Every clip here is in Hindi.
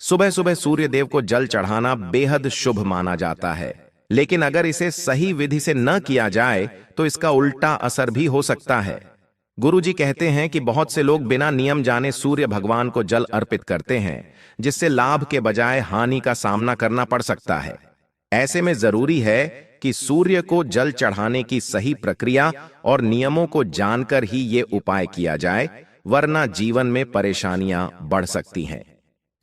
सुबह सुबह सूर्य देव को जल चढ़ाना बेहद शुभ माना जाता है, लेकिन अगर इसे सही विधि से न किया जाए तो इसका उल्टा असर भी हो सकता है। गुरुजी कहते हैं कि बहुत से लोग बिना नियम जाने सूर्य भगवान को जल अर्पित करते हैं, जिससे लाभ के बजाय हानि का सामना करना पड़ सकता है। ऐसे में जरूरी है कि सूर्य को जल चढ़ाने की सही प्रक्रिया और नियमों को जानकर ही ये उपाय किया जाए, वरना जीवन में परेशानियां बढ़ सकती हैं।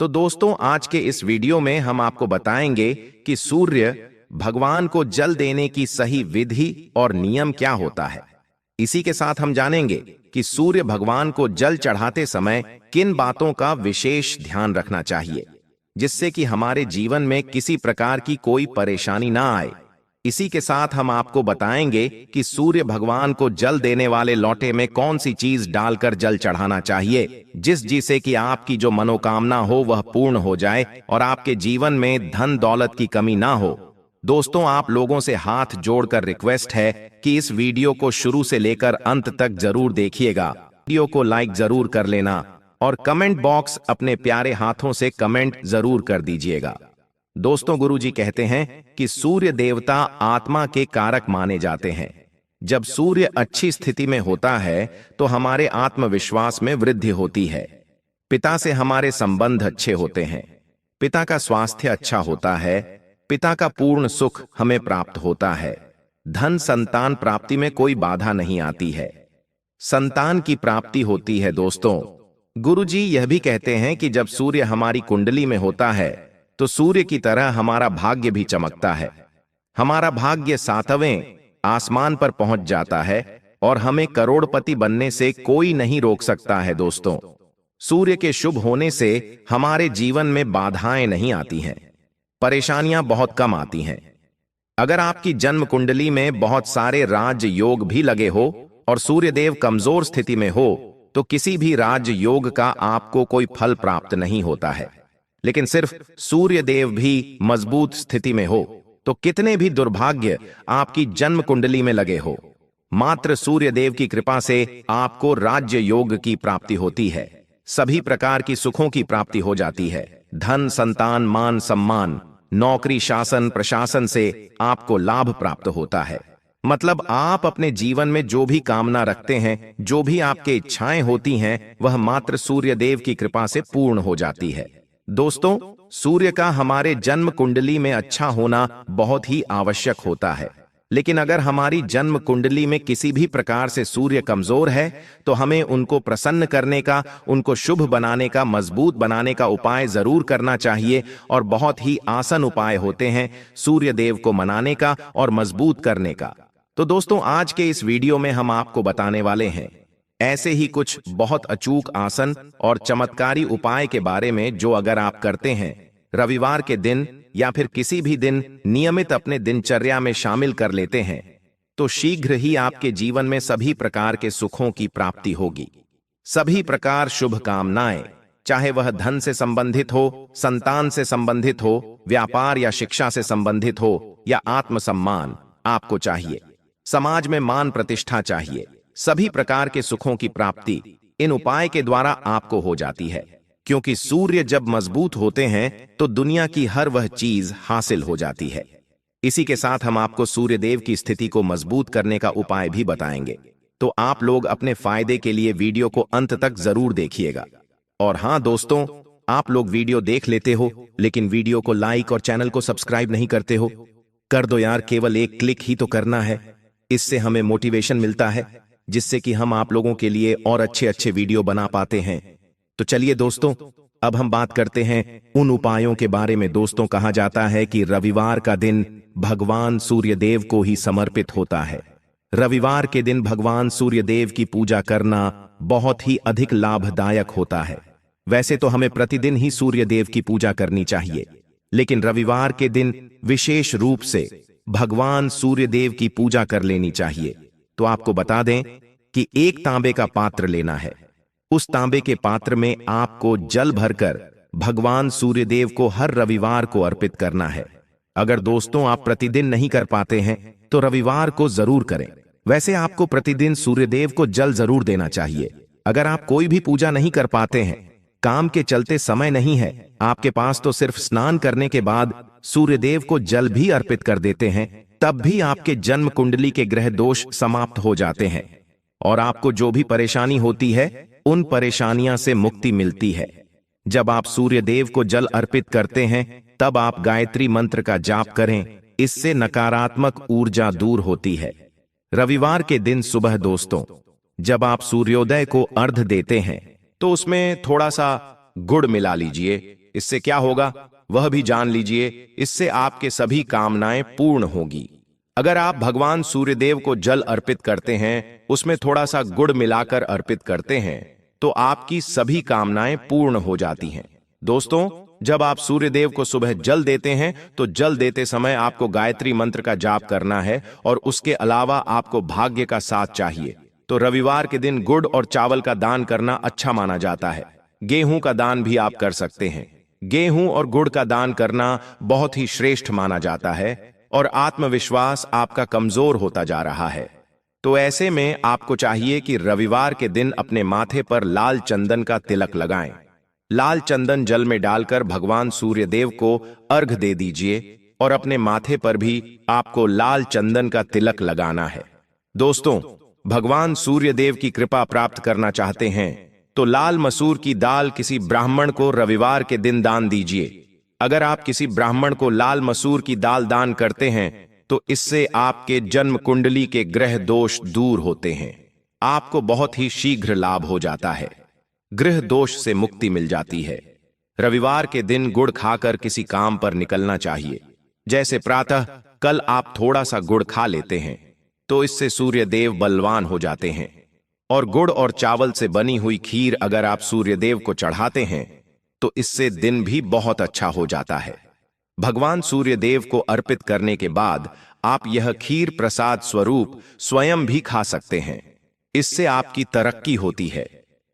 तो दोस्तों, आज के इस वीडियो में हम आपको बताएंगे कि सूर्य भगवान को जल देने की सही विधि और नियम क्या होता है। इसी के साथ हम जानेंगे कि सूर्य भगवान को जल चढ़ाते समय किन बातों का विशेष ध्यान रखना चाहिए, जिससे कि हमारे जीवन में किसी प्रकार की कोई परेशानी ना आए। इसी के साथ हम आपको बताएंगे कि सूर्य भगवान को जल देने वाले लोटे में कौन सी चीज डालकर जल चढ़ाना चाहिए, जिससे कि आपकी जो मनोकामना हो वह पूर्ण हो जाए और आपके जीवन में धन दौलत की कमी ना हो। दोस्तों, आप लोगों से हाथ जोड़कर रिक्वेस्ट है कि इस वीडियो को शुरू से लेकर अंत तक जरूर देखिएगा। वीडियो को लाइक जरूर कर लेना और कमेंट बॉक्स अपने प्यारे हाथों से कमेंट जरूर कर दीजिएगा। दोस्तों, गुरुजी कहते हैं कि सूर्य देवता आत्मा के कारक माने जाते हैं। जब सूर्य अच्छी स्थिति में होता है तो हमारे आत्मविश्वास में वृद्धि होती है। पिता से हमारे संबंध अच्छे होते हैं, पिता का स्वास्थ्य अच्छा होता है, पिता का पूर्ण सुख हमें प्राप्त होता है। धन संतान प्राप्ति में कोई बाधा नहीं आती है, संतान की प्राप्ति होती है। दोस्तों, गुरुजी यह भी कहते हैं कि जब सूर्य हमारी कुंडली में होता है तो सूर्य की तरह हमारा भाग्य भी चमकता है। हमारा भाग्य 7वें आसमान पर पहुंच जाता है और हमें करोड़पति बनने से कोई नहीं रोक सकता है। दोस्तों, सूर्य के शुभ होने से हमारे जीवन में बाधाएं नहीं आती हैं, परेशानियां बहुत कम आती हैं। अगर आपकी जन्म कुंडली में बहुत सारे राज योग भी लगे हो और सूर्यदेव कमजोर स्थिति में हो तो किसी भी राज योग का आपको कोई फल प्राप्त नहीं होता है। लेकिन सिर्फ सूर्यदेव भी मजबूत स्थिति में हो तो कितने भी दुर्भाग्य आपकी जन्म कुंडली में लगे हो, मात्र सूर्यदेव की कृपा से आपको राज्य योग की प्राप्ति होती है। सभी प्रकार की सुखों की प्राप्ति हो जाती है। धन संतान मान सम्मान नौकरी शासन प्रशासन से आपको लाभ प्राप्त होता है। मतलब आप अपने जीवन में जो भी कामना रखते हैं, जो भी आपके इच्छाएं होती हैं, वह मात्र सूर्यदेव की कृपा से पूर्ण हो जाती है। दोस्तों, सूर्य का हमारे जन्म कुंडली में अच्छा होना बहुत ही आवश्यक होता है। लेकिन अगर हमारी जन्म कुंडली में किसी भी प्रकार से सूर्य कमजोर है तो हमें उनको प्रसन्न करने का, उनको शुभ बनाने का, मजबूत बनाने का उपाय जरूर करना चाहिए। और बहुत ही आसान उपाय होते हैं सूर्य देव को मनाने का और मजबूत करने का। तो दोस्तों, आज के इस वीडियो में हम आपको बताने वाले हैं ऐसे ही कुछ बहुत अचूक आसन और चमत्कारी उपाय के बारे में, जो अगर आप करते हैं रविवार के दिन या फिर किसी भी दिन नियमित अपने दिनचर्या में शामिल कर लेते हैं, तो शीघ्र ही आपके जीवन में सभी प्रकार के सुखों की प्राप्ति होगी। सभी प्रकार शुभ कामनाएं, चाहे वह धन से संबंधित हो, संतान से संबंधित हो, व्यापार या शिक्षा से संबंधित हो, या आत्मसम्मान आपको चाहिए, समाज में मान प्रतिष्ठा चाहिए, सभी प्रकार के सुखों की प्राप्ति इन उपाय के द्वारा आपको हो जाती है। क्योंकि सूर्य जब मजबूत होते हैं तो दुनिया की हर वह चीज हासिल हो जाती है। इसी के साथ हम आपको सूर्यदेव की स्थिति को मजबूत करने का उपाय भी बताएंगे। तो आप लोग अपने फायदे के लिए वीडियो को अंत तक जरूर देखिएगा। और हां दोस्तों, आप लोग वीडियो देख लेते हो लेकिन वीडियो को लाइक और चैनल को सब्सक्राइब नहीं करते हो। कर दो यार, केवल एक क्लिक ही तो करना है। इससे हमें मोटिवेशन मिलता है, जिससे कि हम आप लोगों के लिए और अच्छे अच्छे वीडियो बना पाते हैं। तो चलिए दोस्तों, अब हम बात करते हैं उन उपायों के बारे में। दोस्तों, कहा जाता है कि रविवार का दिन भगवान सूर्यदेव को ही समर्पित होता है। रविवार के दिन भगवान सूर्यदेव की पूजा करना बहुत ही अधिक लाभदायक होता है। वैसे तो हमें प्रतिदिन ही सूर्यदेव की पूजा करनी चाहिए, लेकिन रविवार के दिन विशेष रूप से भगवान सूर्यदेव की पूजा कर लेनी चाहिए। तो आपको बता दें कि एक तांबे का पात्र लेना है। उस तांबे के पात्र में आपको जल भरकर भगवान सूर्यदेव को हर रविवार को अर्पित करना है। अगर दोस्तों आप प्रतिदिन नहीं कर पाते हैं तो रविवार को जरूर करें। वैसे आपको प्रतिदिन सूर्यदेव को जल जरूर देना चाहिए। अगर आप कोई भी पूजा नहीं कर पाते हैं काम के चलते समय नहीं है आपके पास, तो सिर्फ स्नान करने के बाद सूर्यदेव को जल भी अर्पित कर देते हैं, तब भी आपके जन्म कुंडली के ग्रह दोष समाप्त हो जाते हैं और आपको जो भी परेशानी होती है उन परेशानियां से मुक्ति मिलती है। जब आप सूर्यदेव को जल अर्पित करते हैं तब आप गायत्री मंत्र का जाप करें, इससे नकारात्मक ऊर्जा दूर होती है। रविवार के दिन सुबह दोस्तों, जब आप सूर्योदय को अर्घ्य देते हैं तो उसमें थोड़ा सा गुड़ मिला लीजिए। इससे क्या होगा वह भी जान लीजिए। इससे आपके सभी कामनाएं पूर्ण होगी। अगर आप भगवान सूर्यदेव को जल अर्पित करते हैं, उसमें थोड़ा सा गुड़ मिलाकर अर्पित करते हैं, तो आपकी सभी कामनाएं पूर्ण हो जाती हैं। दोस्तों, जब आप सूर्यदेव को सुबह जल देते हैं तो जल देते समय आपको गायत्री मंत्र का जाप करना है और उसके अलावा आपको भाग्य का साथ चाहिए। तो रविवार के दिन गुड़ और चावल का दान करना अच्छा माना जाता है। गेहूं का दान भी आप कर सकते हैं। गेहूं और गुड़ का दान करना बहुत ही श्रेष्ठ माना जाता है और आत्मविश्वास आपका कमजोर होता जा रहा है। तो ऐसे में आपको चाहिए कि रविवार के दिन अपने माथे पर लाल चंदन का तिलक लगाएं। लाल चंदन जल में डालकर भगवान सूर्यदेव को अर्घ्य दे दीजिए और अपने माथे पर भी आपको लाल चंदन का तिलक लगाना है। दोस्तों, भगवान सूर्यदेव की कृपा प्राप्त करना चाहते हैं तो लाल मसूर की दाल किसी ब्राह्मण को रविवार के दिन दान दीजिए। अगर आप किसी ब्राह्मण को लाल मसूर की दाल दान करते हैं तो इससे आपके जन्म कुंडली के ग्रह दोष दूर होते हैं। आपको बहुत ही शीघ्र लाभ हो जाता है। ग्रह दोष से मुक्ति मिल जाती है। रविवार के दिन गुड़ खाकर किसी काम पर निकलना चाहिए। जैसे प्रातः कल आप थोड़ा सा गुड़ खा लेते हैं तो इससे सूर्यदेव बलवान हो जाते हैं। और गुड़ और चावल से बनी हुई खीर अगर आप सूर्यदेव को चढ़ाते हैं तो इससे दिन भी बहुत अच्छा हो जाता है। भगवान सूर्यदेव को अर्पित करने के बाद आप यह खीर प्रसाद स्वरूप स्वयं भी खा सकते हैं। इससे आपकी तरक्की होती है।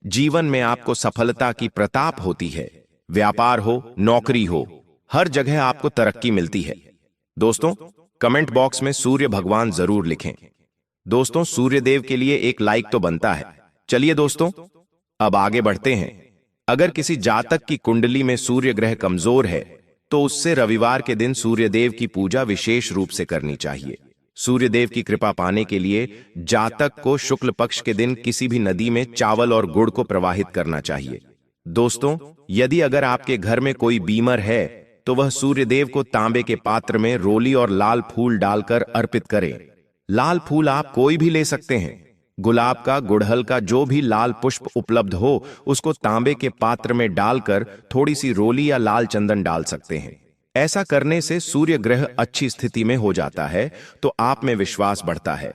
जीवन में आपको सफलता की प्रताप होती है। व्यापार हो, नौकरी हो, हर जगह आपको तरक्की मिलती है। दोस्तों, कमेंट बॉक्स में सूर्य भगवान जरूर लिखें। दोस्तों, सूर्यदेव के लिए एक लाइक तो बनता है। चलिए दोस्तों, अब आगे बढ़ते हैं। अगर किसी जातक की कुंडली में सूर्य ग्रह कमजोर है तो उससे रविवार के दिन सूर्यदेव की पूजा विशेष रूप से करनी चाहिए। सूर्यदेव की कृपा पाने के लिए जातक को शुक्ल पक्ष के दिन किसी भी नदी में चावल और गुड़ को प्रवाहित करना चाहिए। दोस्तों, यदि अगर आपके घर में कोई बीमार है तो वह सूर्यदेव को तांबे के पात्र में रोली और लाल फूल डालकर अर्पित करें। लाल फूल आप कोई भी ले सकते हैं। गुलाब का, गुड़हल का, जो भी लाल पुष्प उपलब्ध हो उसको तांबे के पात्र में डालकर थोड़ी सी रोली या लाल चंदन डाल सकते हैं। ऐसा करने से सूर्य ग्रह अच्छी स्थिति में हो जाता है तो आप में विश्वास बढ़ता है।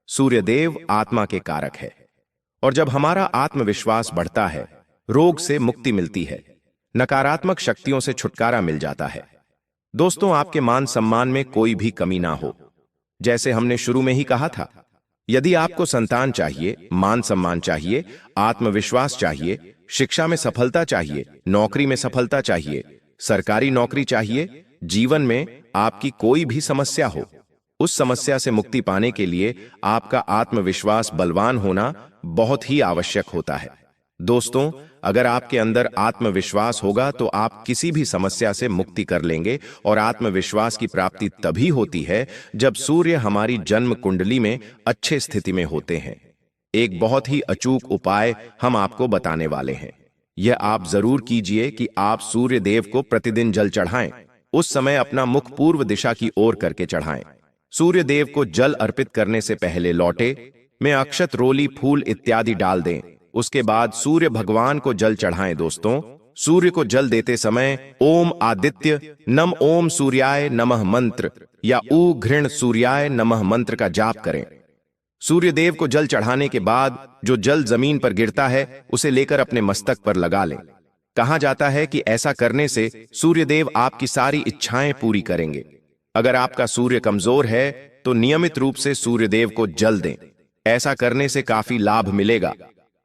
सूर्यदेव आत्मा के कारक है और जब हमारा आत्मविश्वास बढ़ता है रोग से मुक्ति मिलती है, नकारात्मक शक्तियों से छुटकारा मिल जाता है। दोस्तों, आपके मान सम्मान में कोई भी कमी ना हो। जैसे हमने शुरू में ही कहा था, यदि आपको संतान चाहिए, मान सम्मान चाहिए, आत्मविश्वास चाहिए, शिक्षा में सफलता चाहिए, नौकरी में सफलता चाहिए, सरकारी नौकरी चाहिए, जीवन में आपकी कोई भी समस्या हो, उस समस्या से मुक्ति पाने के लिए आपका आत्मविश्वास बलवान होना बहुत ही आवश्यक होता है। दोस्तों, अगर आपके अंदर आत्मविश्वास होगा तो आप किसी भी समस्या से मुक्ति कर लेंगे और आत्मविश्वास की प्राप्ति तभी होती है जब सूर्य हमारी जन्म कुंडली में अच्छे स्थिति में होते हैं। एक बहुत ही अचूक उपाय हम आपको बताने वाले हैं। यह आप जरूर कीजिए कि आप सूर्य देव को प्रतिदिन जल चढ़ाएं। उस समय अपना मुख पूर्व दिशा की ओर करके चढ़ाएं। सूर्य देव को जल अर्पित करने से पहले लोटे में अक्षत, रोली, फूल इत्यादि डाल दें। उसके बाद सूर्य भगवान को जल चढ़ाएं। दोस्तों, सूर्य को जल देते समय ओम आदित्य नम ओम सूर्याय नमः मंत्र या ऊ घृण सूर्याय नमः मंत्र का जाप करें। सूर्य देव को जल चढ़ाने के बाद जो जल जमीन पर गिरता है उसे लेकर अपने मस्तक पर लगा लें। कहा जाता है कि ऐसा करने से सूर्य देव आपकी सारी इच्छाएं पूरी करेंगे। अगर आपका सूर्य कमजोर है तो नियमित रूप से सूर्य देव को जल दें। ऐसा करने से काफी लाभ मिलेगा।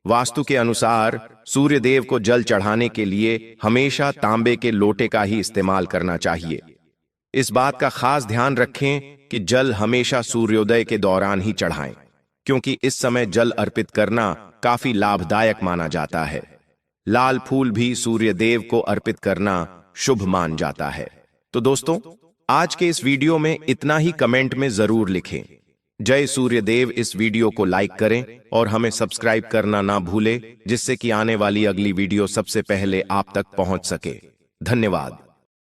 वास्तु के अनुसार सूर्य देव को जल चढ़ाने के लिए हमेशा तांबे के लोटे का ही इस्तेमाल करना चाहिए। इस बात का खास ध्यान रखें कि जल हमेशा सूर्योदय के दौरान ही चढ़ाएं, क्योंकि इस समय जल अर्पित करना काफी लाभदायक माना जाता है। लाल फूल भी सूर्य देव को अर्पित करना शुभ मान जाता है। तो दोस्तों, आज के इस वीडियो में इतना ही। कमेंट में जरूर लिखें जय सूर्य देव। इस वीडियो को लाइक करें और हमें सब्सक्राइब करना ना भूलें, जिससे कि आने वाली अगली वीडियो सबसे पहले आप तक पहुंच सके। धन्यवाद।